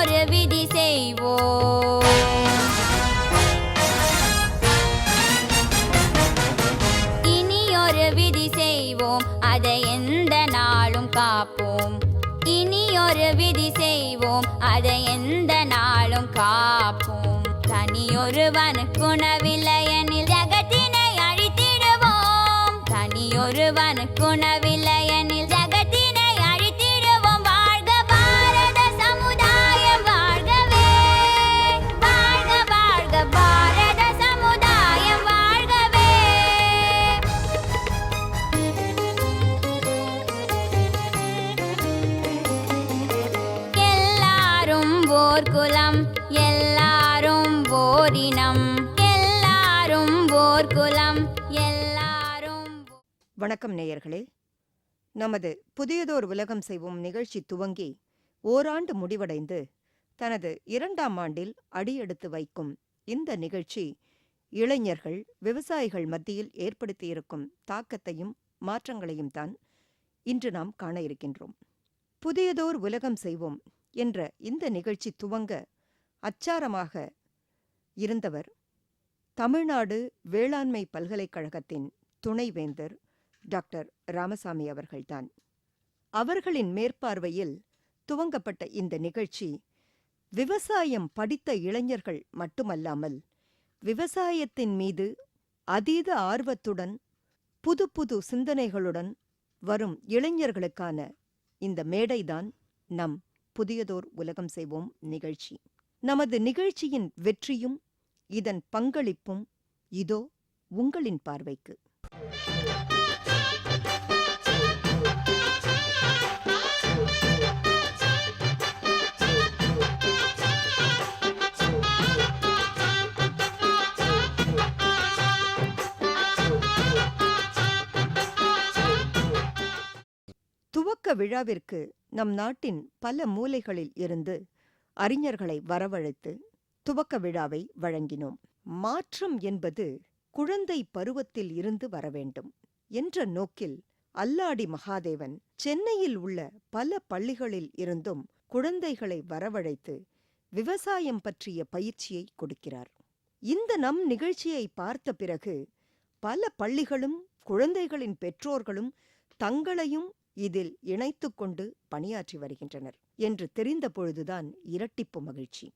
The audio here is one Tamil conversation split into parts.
ஒரு விதி செய்வோம். இனி ஒரு விதி செய்வோம், அதை எந்த நாளும் காப்போம். இனி ஒரு விதி செய்வோம், அதை எந்த நாளும் காப்போம். தனியொருவனுக்கு உணவில்லையெனில் ஜகத்தினை அழித்திடுவோம். தனியொருவனுக்கு உணவில்லையெனில் ஜகத்தினை அழித்திடுவோம். வாழ்க பாரத சமுதாயம் வாழ்கவே, வாழ்க வாழ்க பாரத சமுதாயம் வாழ்கவே. எல்லாரும் ஓர் குலம், எல்லாரும் ஓரினம், எல்லாரும் ஓர் குலம், எல்லாரும். வணக்கம் நேயர்களே. நமது புதியதோர் உலகம் செய்வோம் நிகழ்ச்சி துவங்கி ஓராண்டு முடிவடைந்து தனது 2ஆம் ஆண்டில் அடியெடுத்து வைக்கும் இந்த நிகழ்ச்சி இளைஞர்கள், விவசாயிகள் மத்தியில் ஏற்படுத்தியிருக்கும் தாக்கத்தையும் மாற்றங்களையும் தான் இன்று நாம் காண இருக்கின்றோம். புதியதோர் உலகம் செய்வோம் என்ற இந்த நிகழ்ச்சி துவங்க அச்சாரமாக இருந்தவர் தமிழ்நாடு வேளாண்மை பல்கலைக்கழகத்தின் துணைவேந்தர் டாக்டர் ராமசாமி அவர்கள்தான். அவர்களின் மேற்பார்வையில் துவங்கப்பட்ட இந்த நிகழ்ச்சி விவசாயம் படித்த இளைஞர்கள் மட்டுமல்லாமல் விவசாயத்தின் மீது அதீத ஆர்வத்துடன் புது புது சிந்தனைகளுடன் வரும் இளைஞர்களுக்கான இந்த மேடைதான் நம் புதியதோர் உலகம் செய்வோம் நிகழ்ச்சி. நமது நிகழ்ச்சியின் வெற்றியும் இதன் பங்களிப்பும் இதோ உங்களின் பார்வைக்கு. துவக்க விழாவிற்கு நம் நாட்டின் பல மூலைகளில் இருந்து அறிஞர்களை வரவழைத்து துவக்க விழாவை வழங்கினோம். மாற்றம் என்பது குழந்தை பருவத்தில் இருந்து வரவேண்டும் என்ற நோக்கில் அல்லாடி மகாதேவன் சென்னையில் உள்ள பல பள்ளிகளில் இருந்தும் குழந்தைகளை வரவழைத்து விவசாயம் பற்றிய பயிற்சியை கொடுக்கிறார். இந்த நம் நிகழ்ச்சியை பார்த்த பிறகு பல பள்ளிகளும் குழந்தைகளின் பெற்றோர்களும் தங்களையும் இதில் இணைத்துக் கொண்டு பணியாற்றி வருகின்றனர் என்று தெரிந்த பொழுதுதான் இரட்டிப்பு மகிழ்ச்சி.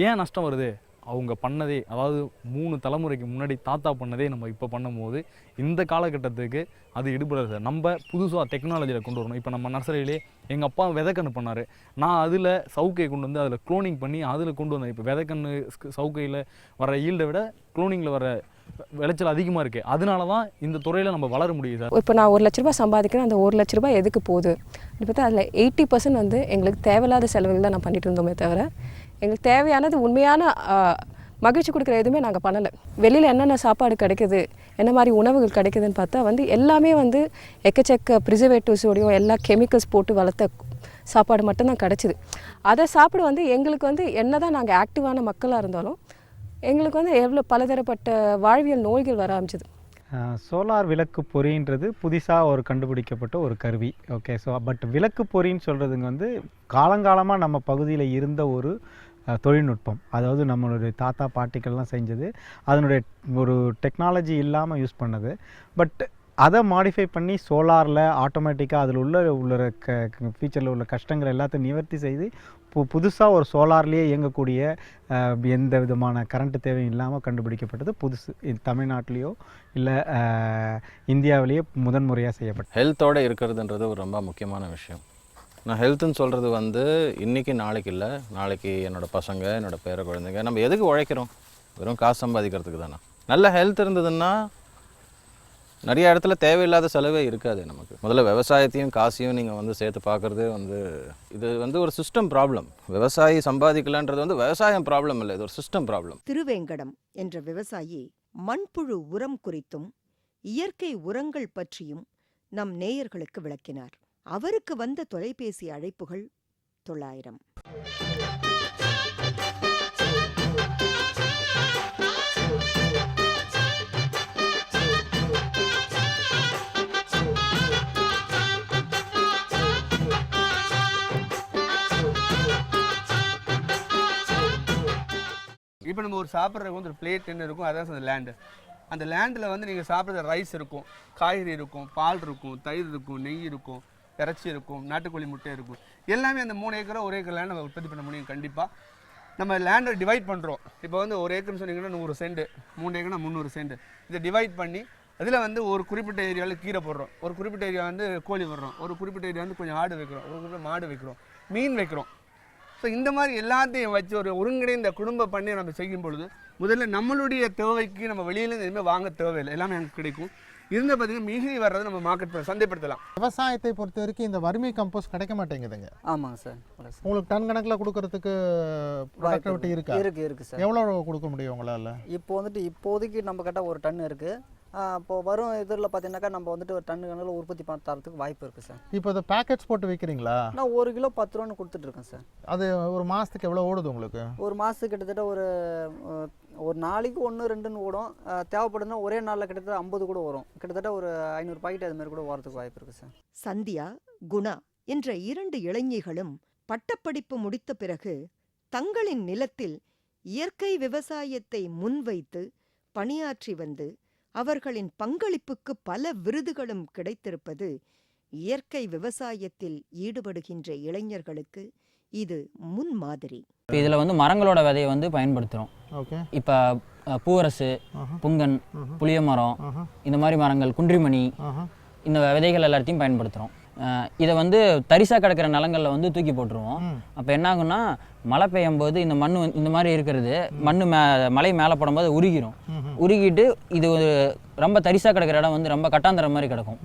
ஏன் நஷ்டம் வருது? அவங்க பண்ணதே, அதாவது 3 தலைமுறைக்கு முன்னாடி தாத்தா பண்ணதே நம்ம இப்போ பண்ணும்போது இந்த காலகட்டத்துக்கு அது எடுபடாது சார். நம்ம புதுசாக டெக்னாலஜியில் கொண்டு வரணும். இப்போ நம்ம நர்சரியிலே எங்கள் அப்பா விதைக்கன்று பண்ணார், நான் அதில் சவுக்கையை கொண்டு வந்து அதில் க்ளோனிங் பண்ணி அதில் கொண்டு வந்தேன். இப்போ விதைக்கன்று சவுக்கையில் வர ஈல்டை விட க்ளோனிங்கில் வர விளைச்சல் அதிகமாக இருக்குது. அதனால தான் இந்த துறையில் நம்ம வளர முடியுது சார். இப்போ நான் 1 லட்ச ரூபாய் சம்பாதிக்கிறேன், அந்த 1 லட்ச ரூபாய் எதுக்கு போகுது அப்படி பார்த்தா அதில் 80% வந்து எங்களுக்கு தேவையில்லாத செலவுகள் தான் நான் பண்ணிட்டு இருந்தோமே தவிர எங்களுக்கு தேவையானது உண்மையான மகிழ்ச்சி கொடுக்குற எதுவுமே நாங்கள் பண்ணலை. வெளியில் என்னென்ன சாப்பாடு கிடைக்குது, என்ன மாதிரி உணவுகள் கிடைக்குதுன்னு பார்த்தா வந்து எல்லாமே வந்து எக்கச்சக்க ப்ரிசர்வேட்டிவ்ஸோடையும் எல்லா கெமிக்கல்ஸ் போட்டு வளர்த்த சாப்பாடு மட்டும்தான் கிடச்சிது. அதை சாப்பிட வந்து எங்களுக்கு வந்து என்ன தான் நாங்கள் ஆக்டிவான மக்களாக இருந்தாலும் எங்களுக்கு வந்து எவ்வளோ பலதரப்பட்ட வாழ்வியல் நோய்கள் வர ஆரம்பிச்சிது. சோலார் விளக்கு பொறின்றது புதுசாக ஒரு கண்டுபிடிக்கப்பட்ட ஒரு கருவி. ஓகே, ஸோ பட் விளக்கு பொறின்னு சொல்கிறதுங்க வந்து காலங்காலமாக நம்ம பகுதியில் இருந்த ஒரு தொழில்நுட்பம். அதாவது நம்மளுடைய தாத்தா பாட்டிகள்லாம் செஞ்சது, அதனுடைய ஒரு டெக்னாலஜி இல்லாமல் யூஸ் பண்ணது. பட் அதை மாடிஃபை பண்ணி சோலாரில் ஆட்டோமேட்டிக்காக அதில் உள்ள ஃபியூச்சரில் உள்ள கஷ்டங்கள் எல்லாத்தையும் நிவர்த்தி செய்து புதுசாக ஒரு சோலார்லேயே இயங்கக்கூடிய எந்த விதமான கரண்ட்டு தேவையும் இல்லாமல் கண்டுபிடிக்கப்பட்டது புதுசு. தமிழ்நாட்டிலேயோ இல்லை இந்தியாவிலேயே முதன்முறையாக செய்யப்பட்டது. ஹெல்த்தோடு இருக்கிறதுன்றது ஒரு ரொம்ப முக்கியமான விஷயம். நான் ஹெல்த்துன்னு சொல்கிறது வந்து இன்றைக்கி நாளைக்கு இல்லை, நாளைக்கு என்னோடய பசங்க, என்னோடய பேர குழந்தைங்க, நம்ம எதுக்கு உழைக்கிறோம்? வெறும் காசு சம்பாதிக்கிறதுக்கு தானே. நல்ல ஹெல்த் இருந்ததுன்னா நிறைய இடத்துல தேவையில்லாத செலவே இருக்காது நமக்கு. முதல்ல விவசாயத்தையும் காசையும் நீங்கள் வந்து சேர்த்து பார்க்குறதே வந்து இது வந்து ஒரு சிஸ்டம் ப்ராப்ளம். விவசாயி சம்பாதிக்கலான்றது வந்து விவசாயம் ப்ராப்ளம் இல்லை, இது ஒரு சிஸ்டம் ப்ராப்ளம். திருவேங்கடம் என்ற விவசாயி மண்புழு உரம் குறித்தும் இயற்கை உரங்கள் பற்றியும் நம் நேயர்களுக்கு விளக்கினார். அவருக்கு வந்த தொலைபேசி அழைப்புகள் 900. இப்போ நம்ம ஒரு சாப்பிட்றதுக்கு வந்து ஒரு பிளேட்டுன்னு இருக்கும், அதான் அந்த லேண்டு. அந்த லேண்டில் வந்து நீங்கள் சாப்பிட்ற ரைஸ் இருக்கும், காய்கறி இருக்கும், பால் இருக்கும், தயிர் இருக்கும், நெய் இருக்கும், இறைச்சி இருக்கும், நாட்டுக்கோழி முட்டை இருக்கும். எல்லாமே அந்த 3 ஏக்கரோ 1 ஏக்கர் லேண்ட் நம்ம உற்பத்தி பண்ண முடியும் கண்டிப்பாக. நம்ம லேண்டை டிவைட் பண்ணுறோம். இப்போ வந்து 1 ஏக்கர்னு சொன்னீங்கன்னா 100 சென்ட், 3 ஏக்கர்னா 300 சென்ட். இதை டிவைட் பண்ணி அதில் வந்து ஒரு குறிப்பிட்ட ஏரியாவில் கீரை போடுறோம், ஒரு குறிப்பிட்ட ஏரியா வந்து கோழி போடுறோம், ஒரு குறிப்பிட்ட ஏரியா வந்து கொஞ்சம் ஆடு வைக்கிறோம், ஒரு குறிப்பிட்ட மாடு வைக்கிறோம், மீன் வைக்கிறோம். ஸோ இந்த மாதிரி எல்லாத்தையும் வச்சு ஒரு ஒருங்கிணைந்த குடும்ப பண்ணி நம்ம செய்யும் பொழுது முதல்ல நம்மளுடைய தேவைக்கு நம்ம வெளியிலேருந்து எதுவுமே வாங்க தேவையில்லை, எல்லாமே எனக்கு கிடைக்கும். இருந்த பார்த்தீங்கன்னா மீதி வர்றது நம்ம மார்க்கெட் சந்தைப்படுத்தலாம். விவசாயத்தை பொறுத்த வரைக்கும் இந்த வறுமை கம்போஸ்ட் கிடைக்க மாட்டேங்குதுங்க. ஆமாங்க சார். உங்களுக்கு டன் கணக்கில் கொடுக்கறதுக்கு ப்ரொடக்டிவிட்டி இருக்கா? இருக்குது சார். எவ்வளோ கொடுக்க முடியும் உங்களால்? இப்போ வந்துட்டு இப்போதைக்கு நம்ம கிட்ட 1 டன் இருக்குது. இப்போ வரும் இதில் பார்த்தீங்கன்னாக்கா நம்ம வந்துட்டு ஒரு டன் கணக்கில் உற்பத்தி பண்ண தரத்துக்கு வாய்ப்பு இருக்குது சார். இப்போ இந்த பேக்கெட்ஸ் போட்டு விற்கிறீங்களா? நான் 1 கிலோ 10 ரூபான்னு கொடுத்துட்ருக்கேன் சார். அது ஒரு மாதத்துக்கு எவ்வளோ ஓடுது உங்களுக்கு? ஒரு மாதத்துக்கு கிட்டத்தட்ட ஒரு நாளைக்கு 1-2ன்னு ஓடும். தேவைப்படுதுன்னா ஒரே நாளில் கிட்டத்தட்ட 50 கூட வரும். கிட்டத்தட்ட ஒரு 500 பாக்கெட் அது மாதிரி கூட வரதுக்கு வாய்ப்பு இருக்குது சார். சந்தியா, குணா என்ற 2 இளைஞர்களும் பட்டப்படிப்பு முடித்த பிறகு தங்களின் நிலத்தில் இயற்கை விவசாயத்தை முன்வைத்து பணியாற்றி வந்து அவர்களின் பங்களிப்புக்கு பல விருதுகளும் கிடைத்திருப்பது இயற்கை விவசாயத்தில் ஈடுபடுகின்ற இளைஞர்களுக்கு இது முன்மாதிரி. இப்போ இதில் வந்து மரங்களோட விதையை வந்து பயன்படுத்துகிறோம். ஓகே. இப்போ பூவரசு, புங்கன், புளிய மரம், இந்த மாதிரி மரங்கள், குன்றிமணி, இந்த விதைகள் எல்லாத்தையும் பயன்படுத்துகிறோம். இதை வந்து தரிசாக கிடக்கிற நிலங்களில் வந்து தூக்கி போட்டுருவோம். அப்போ என்ன ஆகுன்னா மழை பெய்யும் போது இந்த மண் இந்த மாதிரி இருக்கிறது மழை மேலே போடும்போது உருகிட்டு இது ரொம்ப தரிசாக கிடக்கிற இடம் வந்து ரொம்ப கட்டாந்தர மாதிரி கிடக்கும்.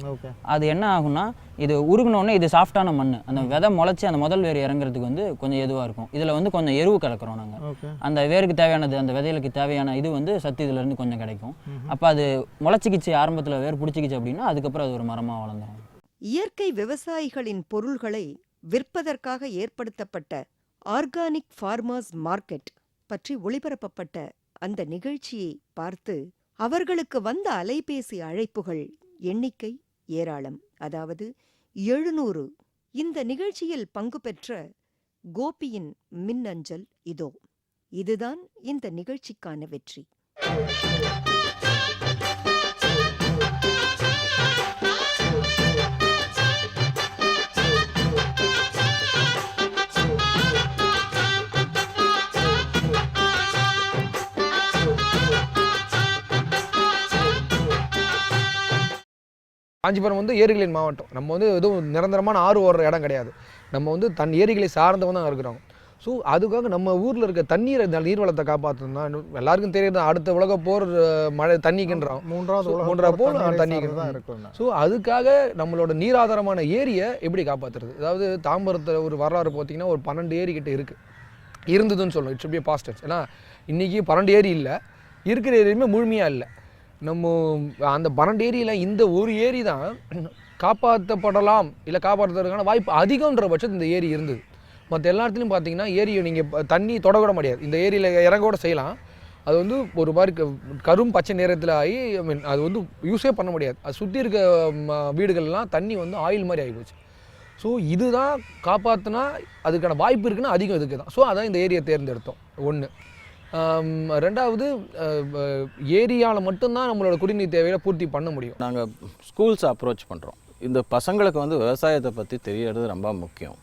அது என்ன ஆகும்னா இது உருகினோடனே இது சாஃப்டான மண், அந்த விதை முளைச்சி அந்த முதல் வேர் இறங்குறதுக்கு வந்து கொஞ்சம் எதுவாக இருக்கும். இதில் வந்து கொஞ்சம் எருவு கலக்கிறோம் நாங்கள். அந்த வேருக்கு தேவையானது, அந்த விதைகளுக்கு தேவையான இது வந்து சத்து இதிலேருந்து கொஞ்சம் கிடைக்கும். அப்போ அது முளைச்சிக்கிச்சு, ஆரம்பத்தில் வேர் பிடிச்சிக்கிச்சு அப்படின்னா அதுக்கப்புறம் அது ஒரு மரமாக வளர்ந்துடும். இயற்கை விவசாயிகளின் பொருள்களை விற்பதற்காக ஏற்படுத்தப்பட்ட ஆர்கானிக் ஃபார்மர்ஸ் மார்க்கெட் பற்றி ஒளிபரப்பப்பட்ட அந்த நிகழ்ச்சியை பார்த்து அவர்களுக்கு வந்த அலைபேசி அழைப்புகள் எண்ணிக்கை ஏராளம், அதாவது 700. இந்த நிகழ்ச்சியில் பங்கு பெற்ற கோபியின் மின்னஞ்சல் இதோ. இதுதான் இந்த நிகழ்ச்சிக்கான வெற்றி. காஞ்சிபுரம் வந்து ஏரிகளின் மாவட்டம். நம்ம வந்து எதுவும் நிரந்தரமான ஆறு ஓடுற இடம் கிடையாது. நம்ம வந்து ஏரிகளை சார்ந்தவங்க தான் இருக்கிறோம். ஸோ அதுக்காக நம்ம ஊரில் இருக்க நீர்வளத்தை காப்பாற்றணும்னா எல்லாருக்கும் தெரியுது. அடுத்த உலக போர் மழை தண்ணிக்குன்றான், மூன்றாவது போர் தண்ணிக்கு தான் இருக்கும். ஸோ அதுக்காக நம்மளோட நீராதாரமான ஏரியை எப்படி காப்பாற்றுறது? அதாவது தாம்பரத்தில் ஒரு வரலாறு பார்த்தீங்கன்னா ஒரு 12 ஏரி கிட்ட இருந்ததுன்னு சொல்லணும். It's be past tense. ஏன்னா இன்றைக்கி 12 ஏரி இல்லை, இருக்கிற ஏரியுமே முழுமையாக இல்லை. நம்ம அந்த 12 ஏரியில் இந்த ஒரு ஏரி தான் காப்பாற்றப்படலாம், இல்லை காப்பாற்றுறதுக்கான வாய்ப்பு அதிகன்ற பட்சத்தில் இந்த ஏரி இருந்தது. மற்ற எல்லா இடத்துலையும் பார்த்தீங்கன்னா ஏரியை நீங்கள் தண்ணி தொடக்கூட முடியாது. இந்த ஏரியில் இறங்க கூட செய்யலாம், அது வந்து ஒரு மாதிரி கரும் பச்சை நேரத்தில் ஆகி அது வந்து யூஸே பண்ண முடியாது. அது சுற்றி இருக்க வீடுகள்லாம் தண்ணி வந்து ஆயில் மாதிரி ஆகிப்போச்சு. ஸோ இதுதான் காப்பாற்றினா அதுக்கான வாய்ப்பு இருக்குன்னா அதிகம் இதுக்கு தான். ஸோ அதான் இந்த ஏரியை தேர்ந்தெடுத்தோம். 1. 2வது ஏரியாவில் மட்டும்தான் நம்மளோட குடிநீர் தேவையை பூர்த்தி பண்ண முடியும். நாங்கள் ஸ்கூல்ஸ் அப்ரோச் பண்ணுறோம். இந்த பசங்களுக்கு வந்து விவசாயத்தை பற்றி தெரியறது ரொம்ப முக்கியம்.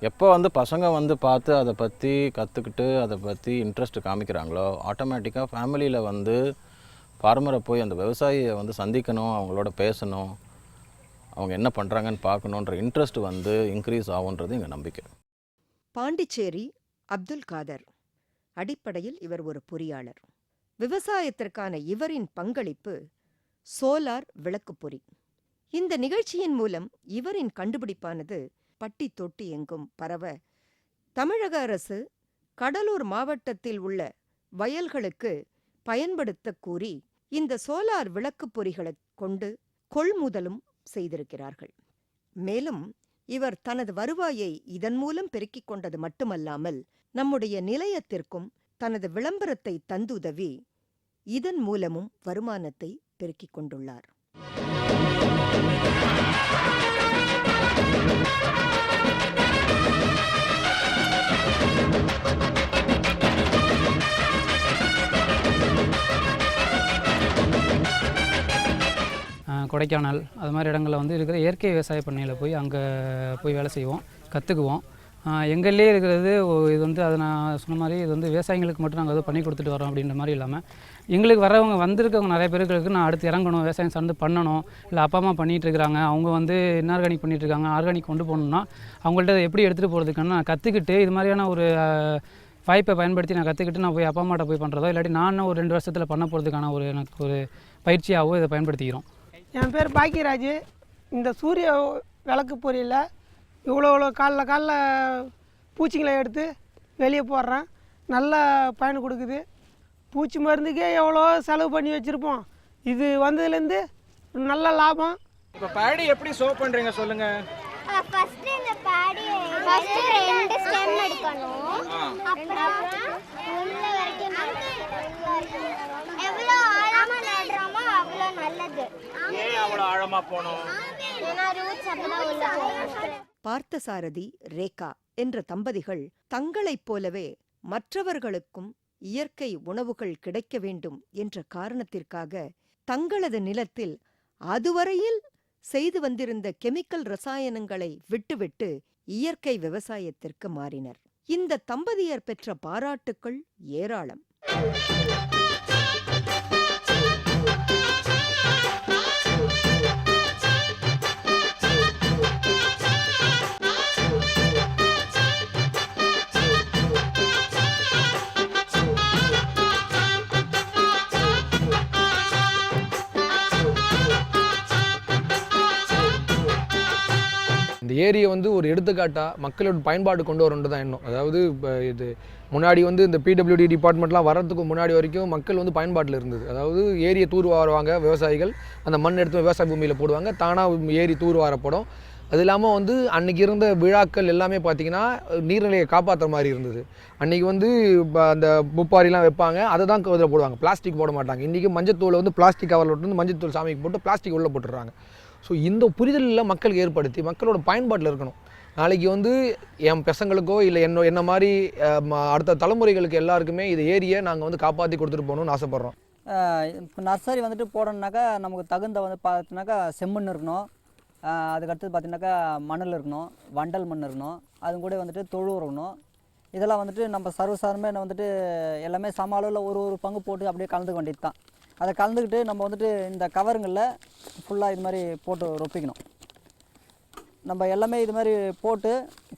எப்போ வந்து பசங்க வந்து பார்த்து அதை பற்றி கற்றுக்கிட்டு அதை பற்றி இன்ட்ரெஸ்ட் காமிக்கிறாங்களோ ஆட்டோமேட்டிக்காக ஃபேமிலியில் வந்து ஃபார்மரை போய் அந்த விவசாயியை வந்து சந்திக்கணும், அவங்களோட பேசணும், அவங்க என்ன பண்ணுறாங்கன்னு பார்க்கணுன்ற இன்ட்ரெஸ்ட் வந்து இன்க்ரீஸ் ஆகுன்றது எங்கள் நம்பிக்கை. பாண்டிச்சேரி அப்துல் காதர். அடிப்படையில் இவர் ஒரு பொறியாளர். விவசாயத்திற்கான இவரின் பங்களிப்பு சோலார் விளக்குப்பொறி. இந்த நிகழ்ச்சியின் மூலம் இவரின் கண்டுபிடிப்பானது பட்டி தொட்டி எங்கும் பரவ தமிழக அரசு கடலூர் மாவட்டத்தில் உள்ள வயல்களுக்கு பயன்படுத்த கூறி இந்த சோலார் விளக்குப் பொறிகளைக் கொண்டு கொள்முதலும் செய்திருக்கிறார்கள். மேலும் இவர் தனது வருவாயை இதன் மூலம் பெருக்கிக் கொண்டது மட்டுமல்லாமல் நம்முடைய நிலையத்திற்கும் தனது விளம்பரத்தை தந்துதவி இதன் மூலமும் வருமானத்தை பெருக்கிக் கொண்டுள்ளார். கொடைக்கானல் அது மாதிரி இடங்களில் வந்து இருக்கிற இயற்கை விவசாய பண்ணையில் போய் அங்கே போய் வேலை செய்வோம், கற்றுக்குவோம். எங்கள்லே இருக்கிறது இது வந்து அதை நான் சொன்ன மாதிரி இது வந்து விவசாயிகளுக்கு மட்டும் நாங்கள் பண்ணி கொடுத்துட்டு வரோம் அப்படின்ற மாதிரி இல்லாமல் எங்களுக்கு வரவங்க வந்திருக்கவங்க நிறைய பேருக்கு நான் அடுத்து இறங்கணும், விவசாயம் சார்ந்து பண்ணணும், இல்லை அப்பா அம்மா பண்ணிகிட்ருக்குறாங்க, அவங்க வந்து இன்ஆர்கானிக் பண்ணிகிட்ருக்காங்க, ஆர்கானிக் கொண்டு போகணுன்னா அவங்கள்ட்ட எப்படி எடுத்துகிட்டு போகிறதுக்கான நான் கற்றுக்கிட்டு இது மாதிரியான ஒரு வாய்ப்பை பயன்படுத்தி நான் கற்றுக்கிட்டு நான் போய் அப்பா அம்மாட்ட போய் பண்ணுறதோ இல்லாட்டி நான் ஒரு 2 வருஷத்தில் பண்ண போகிறதுக்கான ஒரு எனக்கு ஒரு பயிற்சியாகவோ இதை பயன்படுத்திக்கிறோம். என் பேர் பாக்கியராஜ். இந்த சூரிய விளக்கு பொறியில் இவ்வளோ காலைல பூச்சிங்களை எடுத்து வெளியே போடுறேன். நல்ல பயன் கொடுக்குது. பூச்சி மருந்துக்கே எவ்வளோ செலவு பண்ணி வச்சுருப்போம். இது வந்ததுலேருந்து நல்ல லாபம். இப்போ பேடி எப்படி சோ பண்ணுறீங்க சொல்லுங்கள். ஃபர்ஸ்ட் இந்த பேடி ஃபர்ஸ்ட் 2 ஸ்டெம் எடுக்கணும். அப்புறம் உள்ள வரைக்கும் எவ்வளோ ஆழமா நடுறோமோ அவ்வளோ நல்லது. ஏன் அவ்வளோ ஆழமா போகணும்? ஏன்னா ரூட்ஸ் அப்பதான் உள்ள போகும். பார்த்தசாரதி, ரேகா என்ற தம்பதிகள் தங்களைப் போலவே மற்றவர்களுக்கும் இயற்கை உணவுகள் கிடைக்க வேண்டும் என்ற காரணத்திற்காக தங்களது நிலத்தில் அதுவரையில் செய்து வந்திருந்த கெமிக்கல் ரசாயனங்களை விட்டுவிட்டு இயற்கை விவசாயத்திற்கு மாறினர். இந்த தம்பதியர் பெற்ற பாராட்டுக்கள் ஏராளம். இந்த ஏரியை வந்து ஒரு எடுத்துக்காட்டாக மக்களோட பயன்பாடு கொண்டு வரணுன்றது தான் எண்ணம். அதாவது இப்போ இது முன்னாடி வந்து இந்த பிடபிள்யூடி டிபார்ட்மெண்ட்லாம் வர்றதுக்கு முன்னாடி வரைக்கும் மக்கள் வந்து பயன்பாட்டில் இருந்தது. அதாவது ஏரியை தூர்வாருவாங்க விவசாயிகள், அந்த மண் எடுத்து விவசாய பூமியில் போடுவாங்க, தானாக ஏரி தூர்வாரப்படும். அது இல்லாமல் வந்து அன்றைக்கி இருந்த விழாக்கள் எல்லாமே பார்த்திங்கன்னா நீர்நிலையை காப்பாற்றுற மாதிரி இருந்தது. அன்றைக்கி வந்து அந்த முப்பாரிலாம் வைப்பாங்க, அதை தான் இதில் போடுவாங்க, பிளாஸ்டிக் போட மாட்டாங்க. இன்றைக்கி மஞ்சத்தூளை வந்து பிளாஸ்டிக் கவரில் விட்டு மஞ்சத்தூள் சாமிக்கு போட்டு பிளாஸ்டிக் உள்ளே போட்டுடுறாங்க. ஸோ இந்த புரிதலில் மக்களுக்கு ஏற்படுத்தி மக்களோட பயன்பாட்டில் இருக்கணும். நாளைக்கு வந்து என் பசங்களுக்கோ இல்லை என்ன மாதிரி அடுத்த தலைமுறைகளுக்கு எல்லாருக்குமே இது ஏரியை நாங்கள் வந்து காப்பாற்றி கொடுத்துட்டு போகணும்னு ஆசைப்பட்றோம். இப்போ நர்சரி வந்துட்டு போடணுன்னாக்கா நமக்கு தகுந்த வந்து பார்த்தீங்கன்னாக்கா செம்மண் இருக்கணும். அதுக்கடுத்தது பார்த்தீங்கன்னாக்கா மணல் இருக்கணும், வண்டல் மண் இருக்கணும், அது கூட வந்துட்டு தொழு இருக்கணும். இதெல்லாம் வந்துட்டு நம்ம சர்வசாதாரணமாக வந்துட்டு எல்லாமே சம அளவில் ஒரு பங்கு போட்டு அப்படியே கலந்துக்க வேண்டியது தான். அதை கலந்துக்கிட்டு நம்ம வந்துட்டு இந்த கவருங்களில் ஃபுல்லாக இது மாதிரி போட்டு ரொப்பிக்கணும். நம்ம எல்லாமே இது மாதிரி போட்டு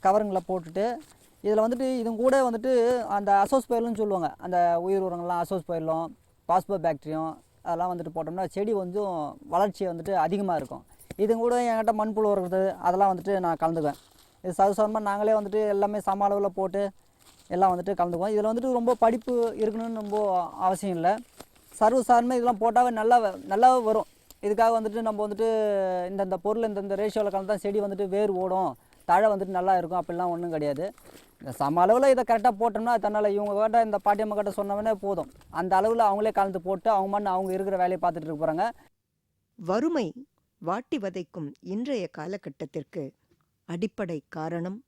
கவருங்களை போட்டுட்டு இதில் வந்துட்டு இது கூட வந்துட்டு அந்த அசோஸ்பயர்லுன்னு சொல்லுவாங்க, அந்த உயிர் உரங்கள்லாம் அசோஸ்பயர்லும் பாஸ்போ பாக்டீரியம் அதெல்லாம் வந்துட்டு போட்டோம்னா செடி கொஞ்சம் வளர்ச்சி வந்துட்டு அதிகமாக இருக்கும். இது கூட என்கிட்ட மண்புழு உரது அதெல்லாம் வந்துட்டு நான் கலந்துக்குவேன். இது சதுசாரமாக நாங்களே வந்துட்டு எல்லாமே சம அளவில் போட்டு எல்லாம் வந்துட்டு கலந்துக்குவோம். இதில் வந்துட்டு ரொம்ப படிப்பு இருக்கணும்னு ரொம்ப அவசியம் இல்லை. சர்வசாதாரணமாக இதெல்லாம் போட்டாவே நல்லா வரும். இதுக்காக வந்துட்டு நம்ம வந்துட்டு இந்த பொருள் இந்த ரேஷியோவில் கலந்து தான் செடி வந்துட்டு வேர் ஓடும், தழை வந்துட்டு நல்லா இருக்கும் அப்படிலாம் ஒன்றும் கிடையாது. இந்த சம அளவில் இதை கரெக்டாக போட்டோம்னா தன்னால் இவங்க கிட்ட இந்த பாட்டியம்மா கிட்ட சொன்னவனே போதும், அந்த அளவில் அவங்களே கலந்து போட்டு அவங்க இருக்கிற வேலையை பார்த்துட்டு இருக்க போகிறாங்க. வறுமை வாட்டி வதைக்கும் இன்றைய காலகட்டத்திற்கு அடிப்படை காரணம்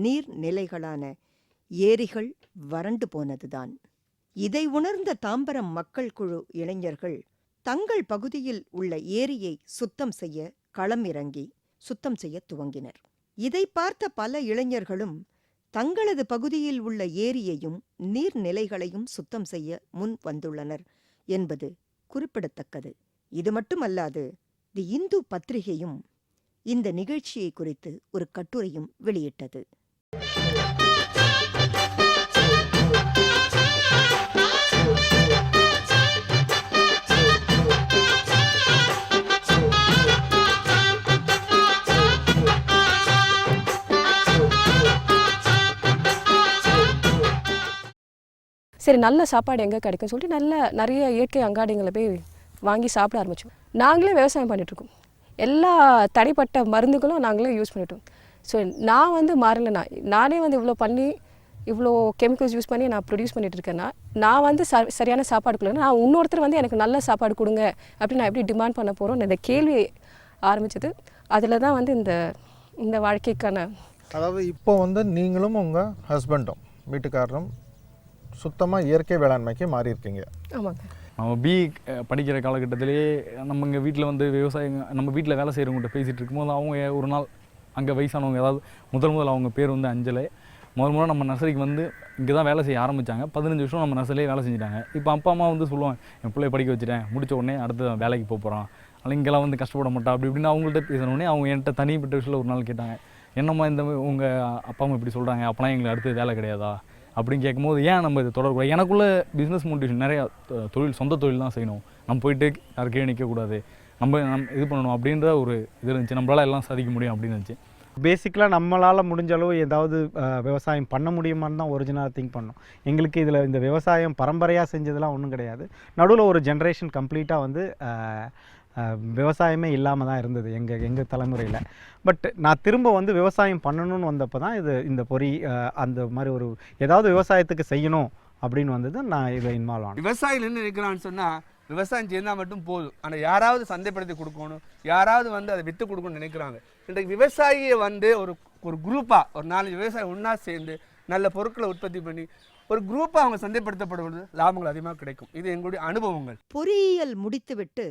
நீர்நிலைகளான ஏரிகள் வறண்டு போனதுதான். இதை உணர்ந்த தாம்பரம் மக்கள் குழு இளைஞர்கள் தங்கள் பகுதியில் உள்ள ஏரியை சுத்தம் செய்ய களம் இறங்கி சுத்தம் செய்ய துவங்கினர். இதை பார்த்த பல இளைஞர்களும் தங்களது பகுதியில் உள்ள ஏரியையும் நீர்நிலைகளையும் சுத்தம் செய்ய முன் வந்துள்ளனர் என்பது குறிப்பிடத்தக்கது. இது மட்டுமல்லாது தி இந்து பத்திரிகையும் இந்த நிகழ்ச்சியை குறித்து ஒரு கட்டுரையும் வெளியிட்டது. சரி நல்ல சாப்பாடு எங்கே கிடைக்கும்னு சொல்லிட்டு நிறைய இயற்கை அங்காடிகளை போய் வாங்கி சாப்பிட ஆரம்பித்தோம். நாங்களே விவசாயம் பண்ணிகிட்ருக்கோம். எல்லா தடைப்பட்ட மருந்துகளும் நாங்களே யூஸ் பண்ணிட்டோம். ஸோ நான் வந்து மாறலை. நானே வந்து இவ்வளோ பண்ணி இவ்வளோ கெமிக்கல்ஸ் யூஸ் பண்ணி நான் ப்ரொடியூஸ் பண்ணிட்டு இருக்கேன்னா நான் வந்து சரியான சாப்பாடு கொடுங்க, நான் இன்னொருத்தர் வந்து எனக்கு நல்ல சாப்பாடு கொடுங்க அப்படின்னு நான் எப்படி டிமாண்ட் பண்ண போகிறோம் இந்த கேள்வி ஆரம்பிச்சது. அதில் தான் வந்து இந்த வாழ்க்கைக்கான அதாவது இப்போ வந்து நீங்களும் உங்கள் ஹஸ்பண்டும் வீட்டுக்காரரும் சுத்தமாக இயற்கை வேளாண்மைக்கு மாறி இருக்கீங்க. ஆமாங்க. நம்ம படிக்கிற காலகட்டத்திலேயே நம்ம இங்கே வீட்டில் வந்து விவசாயம் நம்ம வீட்டில் வேலை செய்கிறவங்ககிட்ட பேசிகிட்டு இருக்கும்போது அவங்க ஒரு நாள் அங்கே வயசானவங்க ஏதாவது முதல் அவங்க பேர் வந்து அஞ்சலை முதல் நம்ம நர்சரிக்கு வந்து இங்கே தான் வேலை செய்ய ஆரம்பித்தாங்க. 15 வருஷம் நம்ம நர்சரியே வேலை செஞ்சுட்டாங்க. இப்போ அப்பா அம்மா வந்து சொல்லுவாங்க என் பிள்ளைய படிக்க வச்சுட்டேன், முடித்த உடனே அடுத்த வேலைக்கு போகிறான், ஆனால் இங்கெல்லாம் வந்து கஷ்டப்பட மாட்டா அப்படி இப்படின்னு அவங்கள்ட்ட பேசினோடனே அவங்க என்கிட்ட தனிப்பட்ட விஷயத்தில் ஒரு நாள் கேட்டாங்க, என்னம்மா இந்த உங்கள் அப்பா அம்மா இப்படி சொல்கிறாங்க, அப்போலாம் எங்களுக்கு அடுத்து வேலை கிடையாதா அப்படின்னு கேட்கும்போது ஏன் நம்ம இது தொடரக்கூடாது, எனக்குள்ளே பிஸ்னஸ் மோட்டிவேஷன் நிறையா சொந்த தொழில் தான் செய்யணும், நம்ம போயிட்டு யாருக்கே நிற்கக்கூடாது, நம்ம இது பண்ணணும் அப்படின்ற ஒரு இது இருந்துச்சு, நம்மளால் எல்லாம் சாதிக்க முடியும் அப்படின்னு இருந்துச்சு. பேசிக்கலாக நம்மளால் முடிஞ்ச அளவு ஏதாவது விவசாயம் பண்ண முடியுமான்னு தான் ஒரிஜினலாக திங்க் பண்ணோம். எங்களுக்கு இதில் இந்த விவசாயம் பரம்பரையாக செஞ்சதெல்லாம் ஒன்றும் கிடையாது. நடுவில் ஒரு ஜென்ரேஷன் கம்ப்ளீட்டாக வந்து விவசாயமே இல்லாமல் தான் இருந்தது எங்கள் தலைமுறையில். பட் நான் திரும்ப வந்து விவசாயம் பண்ணணும்னு வந்தப்போ தான் இந்த பொறி அந்த மாதிரி ஒரு ஏதாவது விவசாயத்துக்கு செய்யணும் அப்படின்னு வந்தது. நான் இதில் இன்வால்வ் ஆனேன். விவசாயிகள் என்ன நினைக்கிறான்னு சொன்னால் விவசாயம் செய்தால் மட்டும் போதும், ஆனால் யாராவது சந்தைப்படுத்தி கொடுக்கணும், யாராவது வந்து அதை விற்று கொடுக்கணும்னு நினைக்கிறாங்க. இன்றைக்கு விவசாயியை வந்து ஒரு குரூப்பாக ஒரு 4 விவசாயி ஒன்றா சேர்ந்து நல்ல பொருட்களை உற்பத்தி பண்ணி ஒரு குரூப்பாக அவங்க சந்தைப்படுத்தப்படுவது லாபங்கள் அதிகமாக கிடைக்கும். இது எங்களுடைய அனுபவங்கள். பொறியியல் முடித்துவிட்டு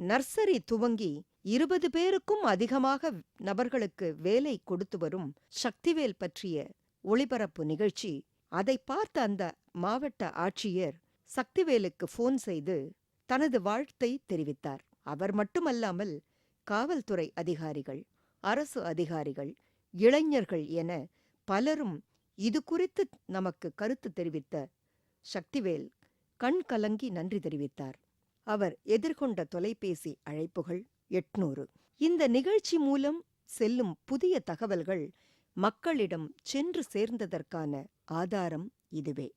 நர்சரி துவங்கி 20 பேருக்கும் அதிகமாக நபர்களுக்கு வேலை கொடுத்து வரும் சக்திவேல் பற்றிய ஒளிபரப்பு நிகழ்ச்சி. அதை பார்த்த அந்த மாவட்ட ஆட்சியர் சக்திவேலுக்கு ஃபோன் செய்து தனது வாழ்த்தை தெரிவித்தார். அவர் மட்டுமல்லாமல் காவல்துறை அதிகாரிகள், அரசு அதிகாரிகள், இளைஞர்கள் என பலரும் இது குறித்து நமக்கு கருத்து தெரிவித்த சக்திவேல் கண் கலங்கி நன்றி தெரிவித்தார். அவர் எதிர்கொண்ட தொலைபேசி அழைப்புகள் 800. இந்த நிகழ்ச்சி மூலம் செல்லும் புதிய தகவல்கள் மக்களிடம் சென்று சேர்ந்ததற்கான ஆதாரம் இதுவே.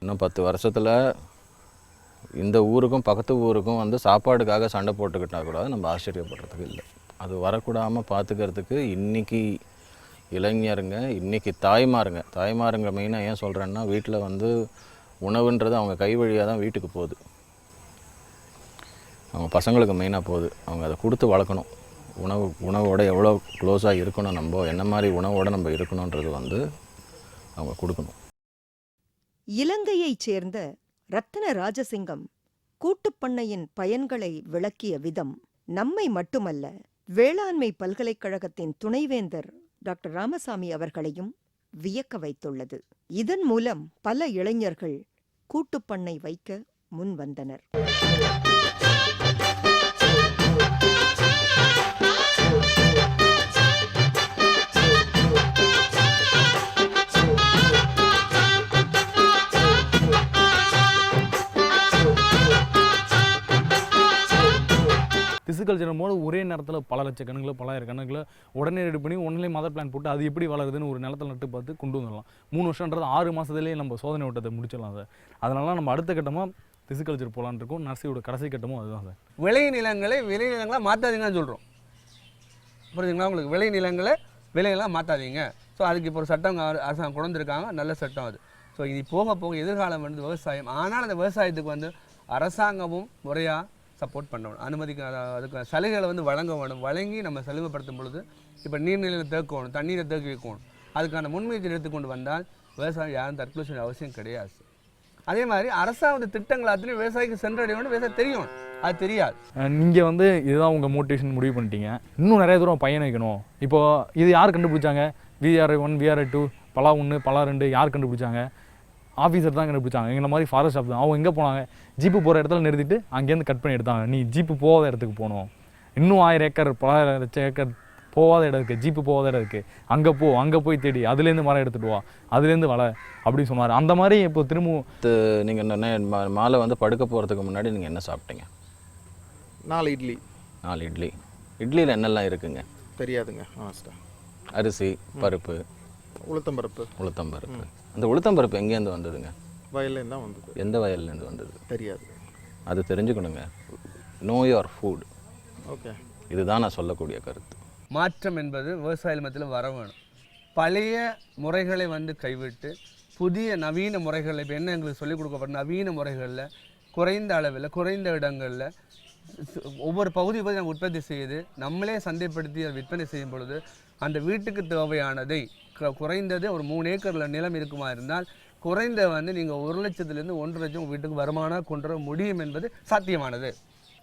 இன்னும் 10 வருஷத்தில் இந்த ஊருக்கும் பக்கத்து ஊருக்கும் வந்து சாப்பாடுக்காக சண்டை போட்டுக்கிட்டா கூட நம்ம ஆச்சரியப்படுறதுக்கு இல்லை. அது வரக்கூடாமல் பார்த்துக்கிறதுக்கு இன்றைக்கி இளைஞருங்க, இன்றைக்கி தாய்மாருங்க மெயினாக ஏன் சொல்கிறேன்னா வீட்டில் வந்து உணவுன்றது அவங்க கை வழியாக தான் வீட்டுக்கு போகுது, அவங்க பசங்களுக்கு மெயினாக போகுது. அவங்க அதை கொடுத்து வளர்க்கணும். உணவோட எவ்வளோ க்ளோஸாக இருக்கணும், நம்ம என்ன மாதிரி உணவோடு நம்ம இருக்கணுன்றது வந்து அவங்க கொடுக்கணும். இலங்கையைச் சேர்ந்த ரத்ன ராஜசிங்கம் கூட்டுப்பண்ணையின் பயன்களை விளக்கிய விதம் நம்மை மட்டுமல்ல, வேளாண்மை பல்கலைக்கழகத்தின் துணைவேந்தர் டாக்டர் ராமசாமி அவர்களையும் வியக்க வைத்துள்ளது. இதன் மூலம் பல இளைஞர்கள் கூட்டுப்பண்ணை வைக்க முன் வந்தனர். பிசிக்கல்ச்சர் போது ஒரே நேரத்தில் பல லட்சக்கணக்கில் 1000 கணக்கில் உடனே ரெடி பண்ணி ஒன்றிலே மதர் பிளான் போட்டு அது எப்படி வளருதுன்னு ஒரு நிலத்தில் நட்டு பார்த்து கொண்டு வந்துடலாம். 3 வருஷன்றது 6 மாதத்துலேயே நம்ம சோதனை ஓட்டத்தை முடிச்சிடலாம் சார். அதனால நம்ம அடுத்த கட்டமாக பிசிக்கல்ச்சர் போகலான்னு இருக்கோம். நர்சரியோட கடைசி கட்டமும் அதுதான் சார். விளைநிலங்களாக மாற்றாதீங்கன்னு சொல்கிறோம், புரியுதுங்களா உங்களுக்கு? விளைநிலங்களாக மாற்றாதீங்க. ஸோ அதுக்கு இப்போ ஒரு சட்டம் அரசாங்கம் கொண்டு வந்திருக்காங்க, நல்ல சட்டம் அது. ஸோ இது போக போக எதிர்காலம் வந்து விவசாயம். ஆனால் அந்த விவசாயத்துக்கு வந்து அரசாங்கமும் முறையாக சப்போர்ட் பண்ணணும், அதுக்கு சலுகைகளை வந்து வழங்க வேணும். வழங்கி நம்ம செலவுப்படுத்தும் பொழுது இப்போ நீர்நிலையில் தேக்கணும், தண்ணீரை தேக்கி வைக்கணும். அதுக்கான முன்முயற்சி எடுத்துக்கொண்டு வந்தால் விவசாயம் யாரும் தற்கொலை செய்ய அவசியம் கிடையாது. அதே மாதிரி அரசாங்க திட்டங்கள் அத்தனையும் விவசாயிக்கு சென்றடையணும், விவசாயம் தெரியும், அது தெரியாது. நீங்கள் வந்து இதுதான் உங்கள் மோட்டிவேஷன் முடிவு பண்ணிட்டீங்க, இன்னும் நிறைய தூரம் பயணிக்கணும். இப்போது இது யார் கண்டுபிடிச்சாங்க? VRI1 VRI2 பலா 1 பலா 2 யார் கண்டுபிடிச்சாங்க? ஆஃபீஸர் தான் கண்டுபிடிச்சாங்க. எங்களை மாதிரி ஃபாரஸ்ட் ஆஃபீஸர் அவங்க எங்கே போனாங்க, ஜீப்பு போகிற இடத்துல நிறுத்திட்டு அங்கேருந்து கட் பண்ணி எடுத்தாங்க. நீ ஜீப்பு போகாத இடத்துக்கு போகணும், இன்னும் 1000 ஏக்கர் 1000 ஏக்கர் போகாத இடம் இருக்குது, ஜீப்பு போகாத இடம் இருக்குது, அங்கே போய் தேடி அதுலேருந்து மரம் எடுத்துகிட்டு வா, அதுலேருந்து வலை அப்படின்னு சொன்னார். அந்த மாதிரி இப்போ திரும்பவும் நீங்கள் மாலை வந்து படுக்க போகிறதுக்கு முன்னாடி நீங்கள் என்ன சாப்பிட்டீங்க? 4 இட்லி. 4 இட்லி. இட்லியில் என்னெல்லாம் இருக்குங்க? தெரியாதுங்க. அரிசி, பருப்பு, உளுத்தம்பருப்பு. உளுத்தம்பருப்பு. அந்த உளுத்தம்பருப்பு எங்கேருந்து வந்ததுங்க? வயல்லேருந்து தான் வந்தது. எந்த வயல்லேருந்து வந்தது? தெரியாது. அது தெரிஞ்சுக்கணுங்க. Know your food. ஓகே, இதுதான் நான் சொல்லக்கூடிய கருத்து. மாற்றம் என்பது விவசாய மத்தியில் வர வேணும். பழைய முறைகளை வந்து கைவிட்டு புதிய நவீன முறைகளை, இப்போ என்ன எங்களுக்கு சொல்லிக் கொடுக்கப்பட்ட நவீன முறைகளில் குறைந்த அளவில் குறைந்த இடங்களில் ஒவ்வொரு பகுதி நாங்கள் உற்பத்தி செய்து நம்மளே சந்தைப்படுத்தி அதை விற்பனை செய்யும் பொழுது அந்த வீட்டுக்கு தேவையானதை குறைந்தது ஒரு 3 ஏக்கரில் நிலம் இருக்குமா இருந்தால் குறைந்த வந்து நீங்கள் 1 லட்சத்துலேருந்து 1.5 லட்சம் வீட்டுக்கு வருமானம் கொண்டு வர முடியும் என்பது சாத்தியமானது.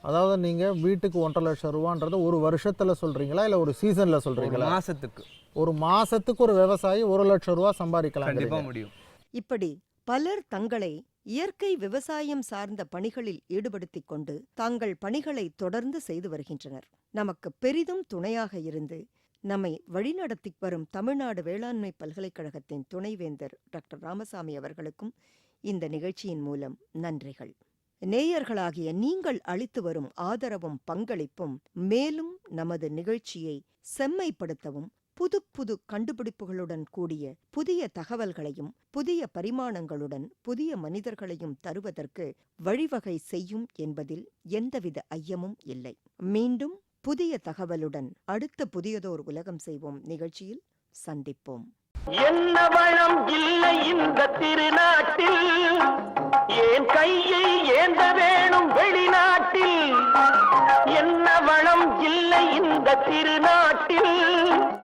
அதாவது நீங்கள் வீட்டுக்கு 1.5 லட்சம் ரூபான்றது ஒரு வருஷத்தில் சொல்கிறீங்களா இல்லை ஒரு சீசனில் சொல்கிறீங்களா? மாதத்துக்கு. ஒரு மாதத்துக்கு ஒரு விவசாயி 1 லட்சம் ரூபா சம்பாதிக்கலாம். கண்டிப்பாக முடியும். இப்படி பலர் தங்களை இயற்கை விவசாயம் சார்ந்த பணிகளில் ஈடுபடுத்திக் கொண்டு தங்கள் பணிகளை தொடர்ந்து செய்து வருகின்றனர். நமக்கு பெரிதும் துணையாக இருந்து நம்மை வழிநடத்தி வரும் தமிழ்நாடு வேளாண்மை பல்கலைக்கழகத்தின் துணைவேந்தர் டாக்டர் ராமசாமி அவர்களுக்கும் இந்த நிகழ்ச்சியின் மூலம் நன்றிகள். நேயர்களாகிய நீங்கள் அளித்து வரும் ஆதரவும் பங்களிப்பும் மேலும் நமது நிகழ்ச்சியை செம்மைப்படுத்தவும் புது புது கண்டுபிடிப்புகளுடன் கூடிய புதிய தகவல்களையும் புதிய பரிமாணங்களுடன் புதிய மனிதர்களையும் தருவதற்கு வழிவகை செய்யும் என்பதில் எந்தவித ஐயமும் இல்லை. மீண்டும் புதிய தகவலுடன் அடுத்த புதியதோர் உலகம் செய்வோம் நிகழ்ச்சியில் சந்திப்போம். என்ன வளம் இல்லை இந்த திருநாட்டில், ஏன் கையை ஏந்த வேணும் வெளிநாட்டில். என்ன வளம் இல்லை இந்த திருநாட்டில்,